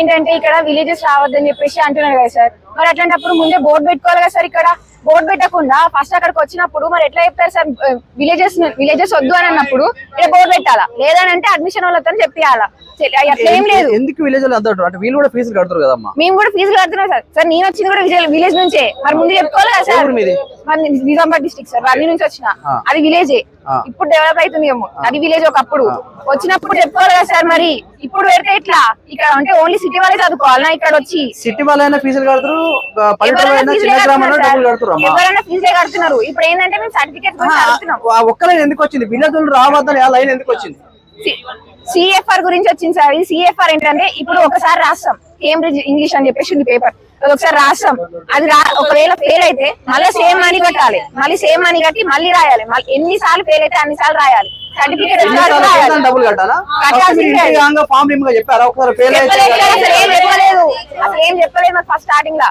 ఏంటంటే ఇక్కడ విలేజెస్ రావద్దని చెప్పేసి అంటున్నారు కదా సార్. మరి అట్లాంటప్పుడు ముందే బోర్డు పెట్టుకోవాలి కదా సార్. ఇక్కడ బోర్డు పెట్టకుండా ఫస్ట్ అక్కడికి వచ్చినప్పుడు మరి ఎట్లా చెప్తారు సార్? విలేజెస్ వద్దు అని అన్నప్పుడు ఇక్కడ బోర్డు పెట్టాలా, లేదంటే అడ్మిషన్ వాళ్ళతో చెప్పాలా? అట్లా ఏం లేదు. ఎందుకు విలేజ్ లో అంటారు అంటే వీళ్ళు కూడా ఫీజులు కడతారు కదమ్మా. మేము కూడా ఫీజులు కడుతున్నాం సార్. సార్ నేను వచ్చింది కూడా విలేజ్ నుంచే, మరి ముందు చెప్పుకోవాలి కదా సార్. నిజామాబాద్ డిస్ట్రిక్ట్ సార్, వర్ణి నుంచి వచ్చిన. అది విలేజే, ఇప్పుడు డెవలప్ అవుతుంది ఏమో. అది విలేజ్ ఒకప్పుడు వచ్చినప్పుడు చెప్పుకోవాలి కదా సార్. మరి ఇప్పుడు పెడితే ఇట్లా ఇక్కడ అంటే ఓన్లీ సిటీ వాళ్ళే చదువుకోవాలన్నా? ఇక్కడ వచ్చి సిటీ వాళ్ళైనా ఫీజులు కడతారు, ఎవరైనా ఫీజులే కడుతున్నారు. ఇప్పుడు ఏంటంటే మేము సర్టిఫికేట్ ఒక్క లైన్ ఎందుకు వచ్చింది? విలేజ్ రావద్దని ఆ లైన్ ఎందుకు వచ్చింది? సిఎఫ్ఆర్ గురించి వచ్చింది సార్. ఈ సిఎఫ్ఆర్ ఏంటంటే ఇప్పుడు ఒకసారి రాస్తాం కేంబ్రిడ్జ్ ఇంగ్లీష్ అని చెప్పేసి పేపర్, ఒకసారి రాస్తాం. అది ఒకవేళ ఫెయిల్ అయితే మళ్ళీ సేమ్ మనీ కట్టాలి, మళ్ళీ సేమ్ మనీ కట్టి మళ్ళీ రాయాలి. మళ్ళీ ఎన్నిసార్లు ఫెయిల్ అయితే అన్నిసార్లు రాయాలి. సర్టిఫికేట్ డబ్బులు కట్టాలా? ఏం చెప్పలేదు మాకు ఫస్ట్ స్టార్టింగ్ లా.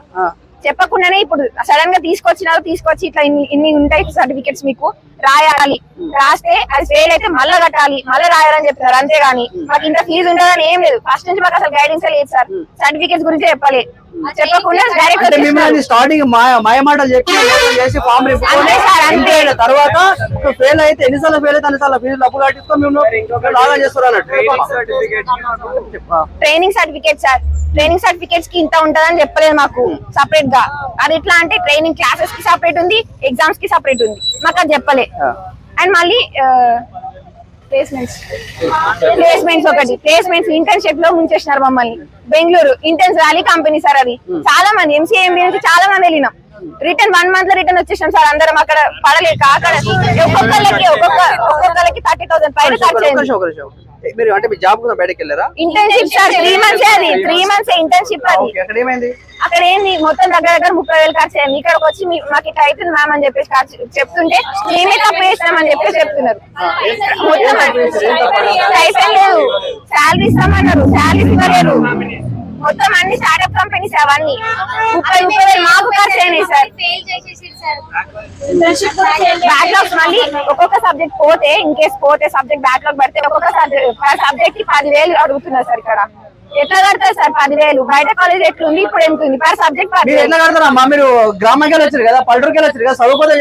చెప్పకుండానే ఇప్పుడు సడన్ గా తీసుకొచ్చి ఇట్లా ఇన్ని ఉంటాయి సర్టిఫికెట్స్, మీకు రాయాలి, రాస్తే అది ఫెయిల్ అయితే మళ్ళీ కట్టాలి, మళ్ళీ రాయాలని చెప్తున్నారు. అంతేగాని మాకు ఇంత ఫీజు ఉంటుందని ఏం లేదు. ఫస్ట్ నుంచి మాకు అసలు గైడెన్స్ లేదు సార్. సర్టిఫికెట్స్ గురించి చెప్పాలి, చెప్పకుండా డైరెక్ట్ స్టార్టింగ్ మాయమాటలు చేసి ఫామ్ తర్వాత ఫెయిల్ అయితే ఎన్నిసార్లు ఫెయిల్ అయితే అన్నిసార్లు ఫీజు డబ్బు కట్టించుకొని మేము లాగా చేస్తారు. Training certificate sir, training certificates కి ఇంత ఉంటదని చెప్పలేదు మాకు సపరేట్ గా. అది ఎట్లా అంటే ట్రైనింగ్ క్లాసెస్ కి సపరేట్ ఉంది, ఎగ్జామ్స్ కి సపరేట్ ఉంది, మాకు అది చెప్పలే. అండ్ మళ్ళీ ప్లేస్మెంట్స్ ఒకటి, ప్లేస్మెంట్స్ ఇంటర్న్షిప్ లో ముంచేసినారు మమ్మల్ని. Bengaluru interns valley company sir. అది చాలా మంది ఎంసీఏఎంబీ నుంచి చాలా మంది వెళ్ళినాం. రిటర్న్ 1 month లో రిటర్న్ వచ్చేసాం సార్. అందరం అక్కడ పడలేక అక్కడ ఒక్కొక్కరికి 30,000 పైన ఖర్చు అయింది. మీరు అంటే మీ జాబ్ కోసం బయటకు వెళ్ళారా? Internship sir 3 months. అది 3 months ఇంటర్న్షిప్. అది అక్కడ ఏంది మొత్తం దగ్గర 30,000 ఖర్చు అయింది. ఇక్కడికి వచ్చి మాకు ఇట్లా అవుతుంది మ్యామ్ అని చెప్పేసి చెప్తుంటే మేమే తప్పు చేస్తామని చెప్పేసి చెప్తున్నారు. మొత్తం అయిపోయి లేదు, శాలరీ ఇస్తామన్నారు, శాలరీ ఇవ్వలేరు. మొత్తం అన్ని స్టార్ట్అప్ కంపెనీస్ అవన్నీ 30,000 మాకు ఖర్చు అయినాయి సార్. బ్యాక్లాగ్స్ మళ్ళీ ఒక్కొక్క సబ్జెక్ట్ పోతే, ఇన్ కేసు పోతే సబ్జెక్ట్ బ్యాక్లాగ్ పడితే ఒక్కొక్క సబ్జెక్ట్ కి 10,000 అడుగుతున్నారు సార్. ఇక్కడ ఎట్లా కడతారు సార్ 10,000? బయట కాలేజ్ ఎట్లుంది, ఇప్పుడు ఎంత ఉంది పర్ సబ్జెక్ట్? ఎట్లా కడతారమ్మా? మీరు గ్రామానికి వెళ్ళొచ్చారు కదా, పల్లెటూరుకి వెళ్ళొచ్చారు కదా, చదువుకోదు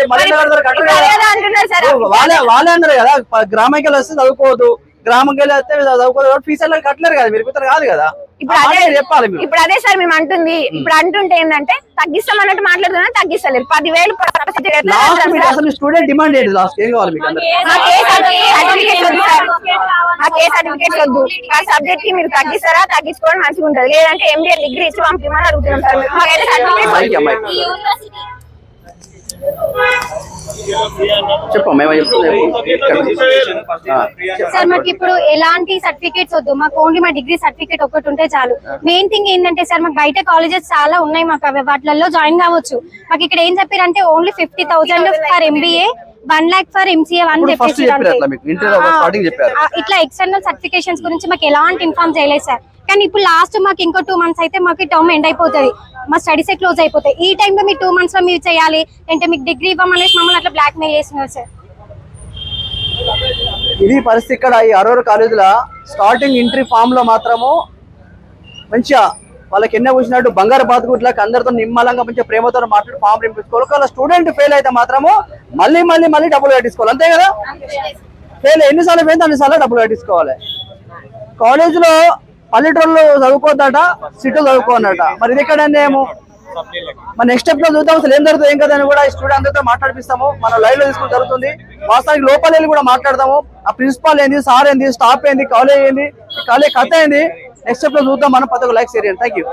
అంటున్నారు సార్. వాళ్ళే అన్నారు కదా గ్రామానికి వెళ్ళి వస్తే చదువుకోవద్దు, గ్రామంకి వెళ్ళి వస్తే చదువుకోదు, ఫీజు కట్టలేరు కదా, మీరు కాదు కదా. ఇప్పుడు అదే సార్ మేము అంటుంది. ఇప్పుడు అంటుంటే ఏంటంటే తగ్గిస్తాం అన్నట్టు మాట్లాడుతున్నా, తగ్గిస్తలేరు. 10,000 స్టూడెంట్ డిమాండ్ ఏంటి? లాస్ట్ ఏం కావాలి మీకు? సర్టిఫికేట్స్ వద్దు, ఆ సబ్జెక్ట్ కి మీరు తగ్గిస్తారా? తగ్గించుకోవడం మంచిగా ఉంటది, లేదంటే ఎంబీఏ డిగ్రీ ఇచ్చి పంపిమని అడుగుతున్నాం సార్. మాకైతే సార్ మాకు ఇప్పుడు ఎలాంటి సర్టిఫికేట్స్ వద్దు, మాకు ఓన్లీ మా డిగ్రీ సర్టిఫికేట్ ఒకటి ఉంటే చాలు. మెయిన్ థింగ్ ఏంటంటే సార్ మాకు బయట కాలేజెస్ చాలా ఉన్నాయి, మాకు అవి వాటిల్లో జాయిన్ కావచ్చు. మాకు ఇక్కడ ఏం చెప్పారంటే only 50,000 for MBA, 1 lakh for MCA అని చెప్పేసి. ఇట్లా ఎక్స్టర్నల్ సర్టిఫికేషన్స్ గురించి మాకు ఎలాంటి ఇన్ఫార్మ్ చేయలేదు సార్. కానీ ఇప్పుడు లాస్ట్ మాకు ఇంకో 2 months అయితే మాకు టర్మ్ ఎండ్ అయిపోతుంది, మా స్టడీసే క్లోజ్ అయిపోతాయి. ఈ టైంలో మీరు 2 months లో మీరు చేయాలి అంటే మీకు డిగ్రీ ఇవ్వమనేసి మమ్మల్ని అట్లా బ్లాక్ మెయిల్ చేస్తున్నారు సార్. ఇది పరిస్థితి ఇక్కడ ఈ అరోరా కాలేజీలో. స్టార్టింగ్ ఎంట్రీ ఫామ్ లో మాత్రము మంచిగా వాళ్ళకి ఎన్నో వచ్చినట్టు బంగారు బాతుకుట్లకి అందరితో నిమ్మలంగా మంచిగా ప్రేమతో మాట్లాడి ఫామ్ నింపించుకోవాలి. ఒకవేళ స్టూడెంట్ ఫెయిల్ అయితే మాత్రము మళ్ళీ డబ్బులు కట్టించుకోవాలి, అంతే కదా. ఫెయిల్ ఎన్నిసార్లు పోయింది అన్నిసార్లు డబ్బులు కట్టించుకోవాలి. కాలేజీలో పల్లెటూరులో చదువుకోవద్దట, సిటీలో చదువుకోవద్దట. మరి ఇది ఎక్కడ ఏమో మన నెక్స్ట్ స్టెప్ లో చూద్దాం అసలు ఏం జరుగుతుంది ఏం కదా అని కూడా ఈ స్టూడెంట్ అందరితో మాట్లాడిపిస్తాము. మనం లైవ్ లో తీసుకుని జరుగుతుంది. వాస్తవానికి లోపల వెళ్ళి కూడా మాట్లాడదాము. ఆ ప్రిన్సిపాల్ ఏంది, సార్ ఏంది, స్టాఫ్ ఏంది, కాలేజ్ ఏంది, కాలేజ్ కథ ఏంది, నెక్స్ట్ స్టెప్ లో చూద్దాం మనం. 10 లైక్స్ ఏరియాని. Thank you.